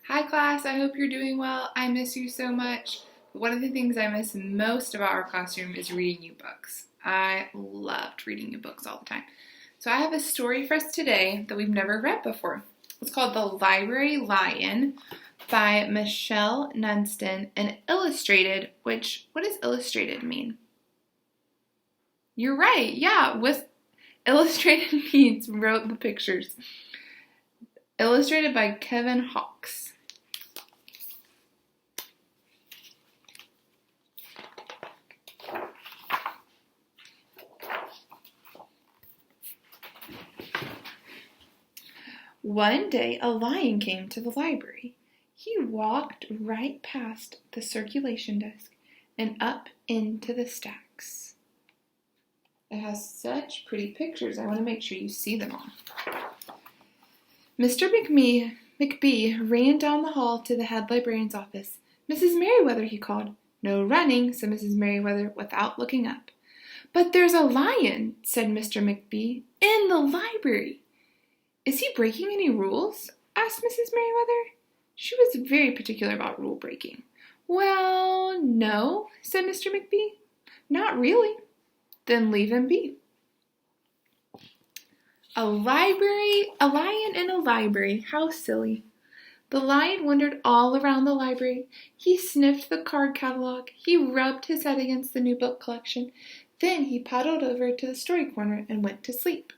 Hi class, I hope you're doing well. I miss you so much. One of the things I miss most about our classroom is reading you books. I loved reading you books all the time. So I have a story for us today that we've never read before. It's called The Library Lion by Michelle Nunston and illustrated, what does illustrated mean? You're right, yeah, with illustrated means wrote the pictures. Illustrated by Kevin Hawkes. One day a lion came to the library. He walked right past the circulation desk and up into the stacks. It has such pretty pictures. I want to make sure you see them all. Mr. McBee ran down the hall to the head librarian's office. "Mrs. Merriweather," he called. "No running," said Mrs. Merriweather without looking up. "But there's a lion," said Mr. McBee, "in the library." "Is he breaking any rules?" asked Mrs. Merriweather. She was very particular about rule breaking. "Well, no," said Mr. McBee. "Not really." "Then leave him be." A lion in a library. How silly. The lion wandered all around the library. He sniffed the card catalog. He rubbed his head against the new book collection. Then he paddled over to the story corner and went to sleep.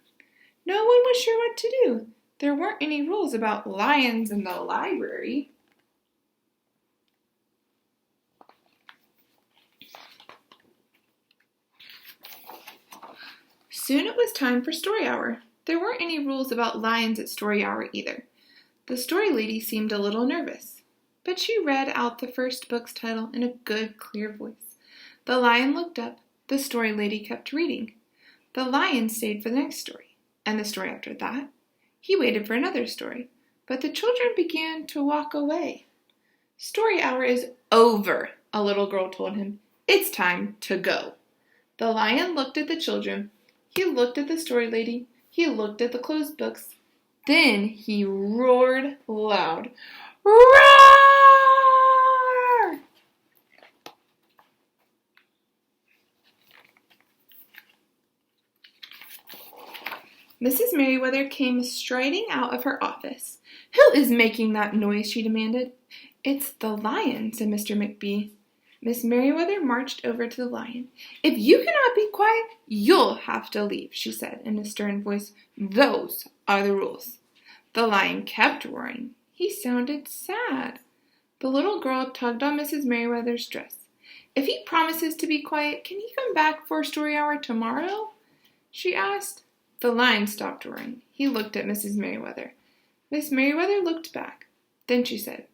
No one was sure what to do. There weren't any rules about lions in the library. Soon it was time for story hour. There weren't any rules about lions at story hour either. The story lady seemed a little nervous, but she read out the first book's title in a good, clear voice. The lion looked up. The story lady kept reading. The lion stayed for the next story, and the story after that. He waited for another story, but the children began to walk away. "Story hour is over," a little girl told him. "It's time to go." The lion looked at the children. He looked at the story lady. He looked at the closed books. Then he roared loud. "Roar!" Mrs. Merriweather came striding out of her office. "Who is making that noise?" she demanded. "It's the lion," said Mr. McBee. Miss Merriweather marched over to the lion. "If you cannot be quiet, you'll have to leave," she said in a stern voice. "Those are the rules." The lion kept roaring. He sounded sad. The little girl tugged on Mrs. Merriweather's dress. "If he promises to be quiet, can he come back for story hour tomorrow?" she asked. The lion stopped roaring. He looked at Mrs. Merriweather. Miss Merriweather looked back. Then she said,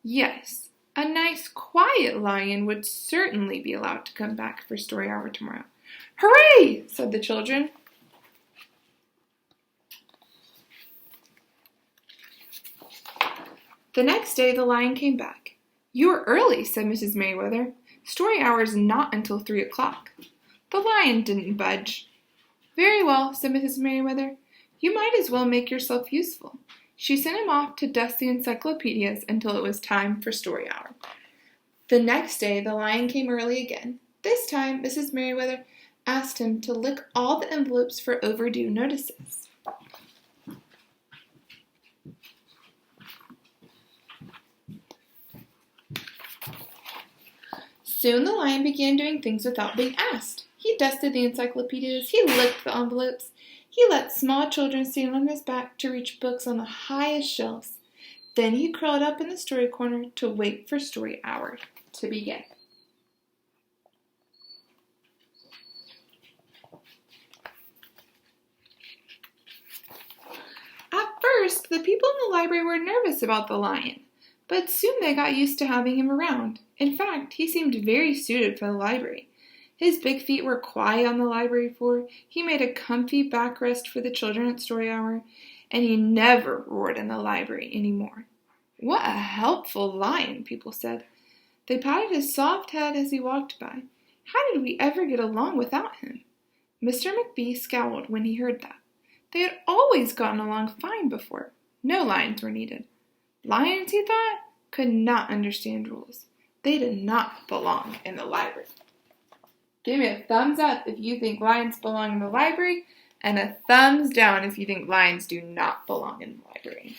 "Yes, a nice, quiet lion would certainly be allowed to come back for story hour tomorrow." "Hooray!" said the children. The next day the lion came back. "You're early," said Mrs. Merriweather. "Story hour is not until 3 o'clock." The lion didn't budge. "Very well," said Mrs. Merriweather. "You might as well make yourself useful." She sent him off to dust the encyclopedias until it was time for story hour. The next day the lion came early again. This time Mrs. Merriweather asked him to lick all the envelopes for overdue notices. Soon the lion began doing things without being asked. He dusted the encyclopedias. He licked the envelopes. He let small children stand on his back to reach books on the highest shelves. Then he curled up in the story corner to wait for story hour to begin. At first, the people in the library were nervous about the lion, but soon they got used to having him around. In fact, he seemed very suited for the library. His big feet were quiet on the library floor. He made a comfy backrest for the children at story hour, and he never roared in the library anymore. "What a helpful lion," people said. They patted his soft head as he walked by. How did we ever get along without him? Mr. McBee scowled when he heard that. They had always gotten along fine before. No lions were needed. Lions, he thought, could not understand rules. They did not belong in the library. Give me a thumbs up if you think lions belong in the library, and a thumbs down if you think lions do not belong in the library.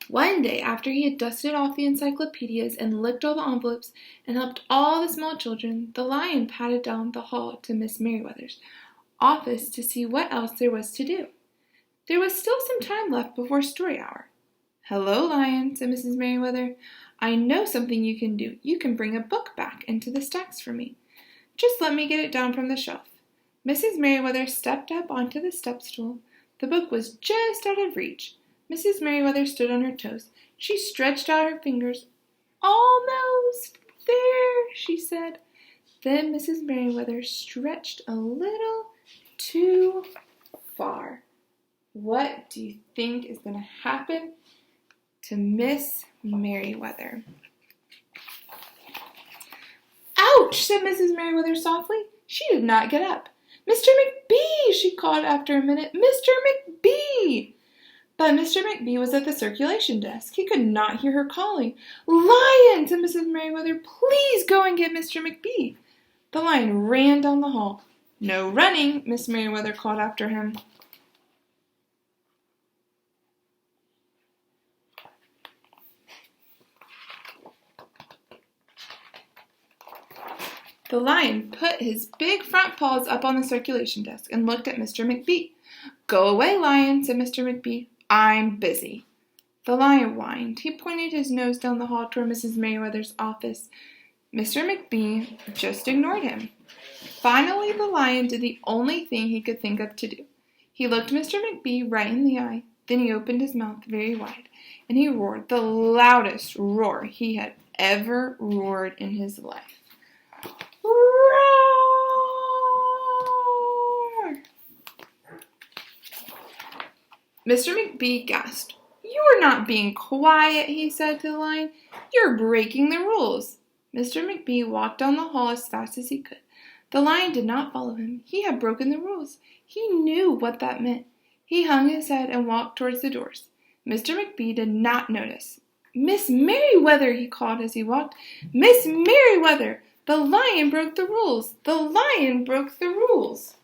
One day, after he had dusted off the encyclopedias and licked all the envelopes and helped all the small children, the lion padded down the hall to Miss Merriweather's office to see what else there was to do. There was still some time left before story hour. "Hello, Lion," said Mrs. Merriweather. "I know something you can do. You can bring a book back into the stacks for me. Just let me get it down from the shelf." Mrs. Merriweather stepped up onto the step stool. The book was just out of reach. Mrs. Merriweather stood on her toes. She stretched out her fingers. "Almost there," she said. Then Mrs. Merriweather stretched a little too far. What do you think is going to happen to Miss Merriweather? "Ouch!" said Mrs. Merriweather softly. She did not get up. "Mr. McBee!" she called after a minute. "Mr. McBee!" But Mr. McBee was at the circulation desk. He could not hear her calling. "Lion!" said Mrs. Merriweather. "Please go and get Mr. McBee." The lion ran down the hall. "No running," Miss Merriweather called after him. The lion put his big front paws up on the circulation desk and looked at Mr. McBee. "Go away, Lion," said Mr. McBee. "I'm busy." The lion whined. He pointed his nose down the hall toward Mrs. Merriweather's office. Mr. McBee just ignored him. Finally, the lion did the only thing he could think of to do. He looked Mr. McBee right in the eye. Then he opened his mouth very wide, and he roared the loudest roar he had ever roared in his life. Roar! Mr. McBee gasped. "You're not being quiet," he said to the lion. "You're breaking the rules." Mr. McBee walked down the hall as fast as he could. The lion did not follow him. He had broken the rules. He knew what that meant. He hung his head and walked towards the doors. Mr. McBee did not notice. "Miss Merriweather," he called as he walked. "Miss Merriweather! The lion broke the rules! The lion broke the rules!"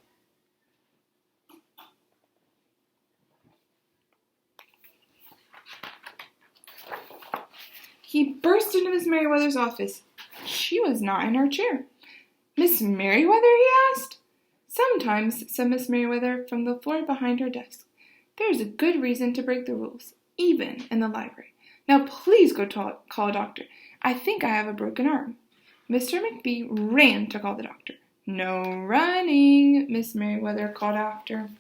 He burst into Miss Merriweather's office. She was not in her chair. "Miss Merriweather?" he asked. "Sometimes," said Miss Merriweather from the floor behind her desk, "there is a good reason to break the rules, even in the library. Now please go call a doctor. I think I have a broken arm." Mr. McBee ran to call the doctor. "No running," Miss Merriweather called after.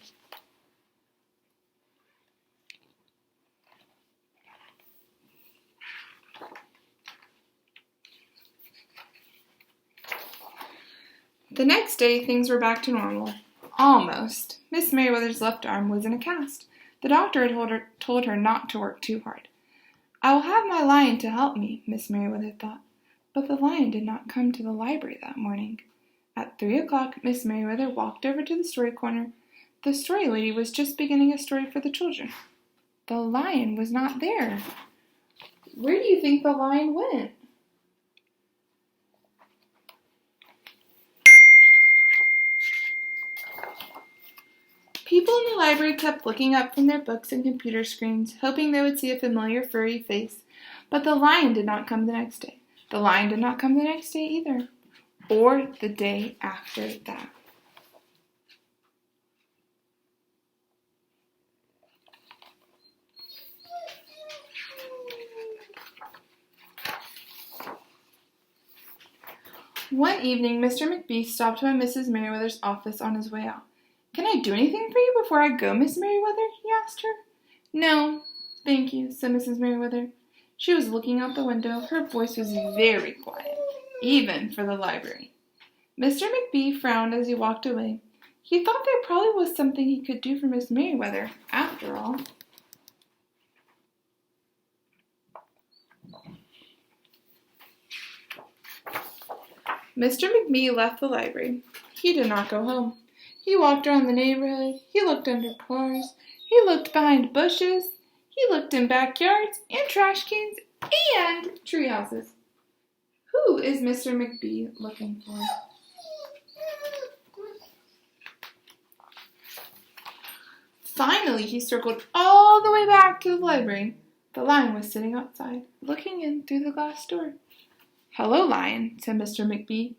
The next day, things were back to normal. Almost. Miss Merriweather's left arm was in a cast. The doctor had told her not to work too hard. "I will have my lion to help me," Miss Merriweather thought. But the lion did not come to the library that morning. At 3 o'clock, Miss Merriweather walked over to the story corner. The story lady was just beginning a story for the children. The lion was not there. Where do you think the lion went? People in the library kept looking up from their books and computer screens, hoping they would see a familiar furry face. But the lion did not come the next day. The lion did not come the next day either, or the day after that. One evening, Mr. McBee stopped by Mrs. Merriweather's office on his way out. "Can I do anything for you before I go, Miss Merriweather?" he asked her. "No, thank you," said Mrs. Merriweather. She was looking out the window. Her voice was very quiet, even for the library. Mr. McBee frowned as he walked away. He thought there probably was something he could do for Miss Merriweather, after all. Mr. McBee left the library. He did not go home. He walked around the neighborhood. He looked under cars. He looked behind bushes. He looked in backyards and trash cans and tree houses. Who is Mr. McBee looking for? Finally, he circled all the way back to the library. The lion was sitting outside, looking in through the glass door. "Hello, Lion," said Mr. McBee.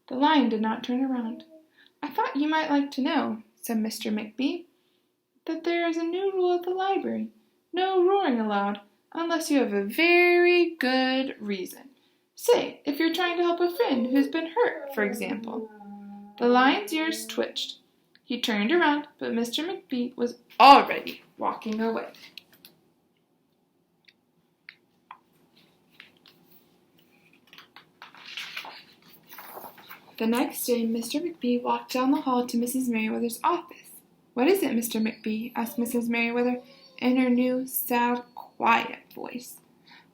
The lion did not turn around. "I thought you might like to know," said Mr. McBee, "that there is a new rule at the library. No roaring allowed, unless you have a very good reason. Say, if you're trying to help a friend who's been hurt, for example." The lion's ears twitched. He turned around, but Mr. McBee was already walking away. The next day, Mr. McBee walked down the hall to Mrs. Merriweather's office. "What is it, Mr. McBee?" asked Mrs. Merriweather in her new, sad, quiet voice.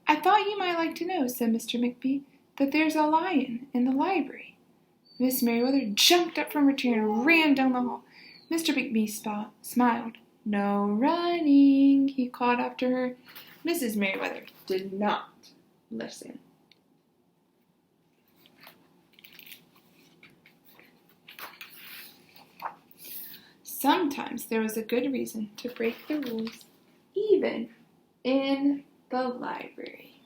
"I thought you might like to know," said Mr. McBee, "that there's a lion in the library." Miss Merriweather jumped up from her chair and ran down the hall. Mr. McBee smiled. "No running," he called after her. Mrs. Merriweather did not listen. Sometimes there was a good reason to break the rules, even in the library.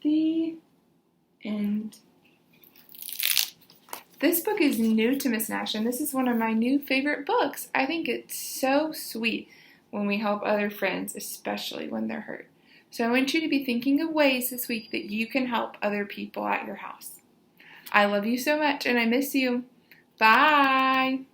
The end. This book is new to Miss Nash, and this is one of my new favorite books. I think it's so sweet when we help other friends, especially when they're hurt. So I want you to be thinking of ways this week that you can help other people at your house. I love you so much, and I miss you. Bye.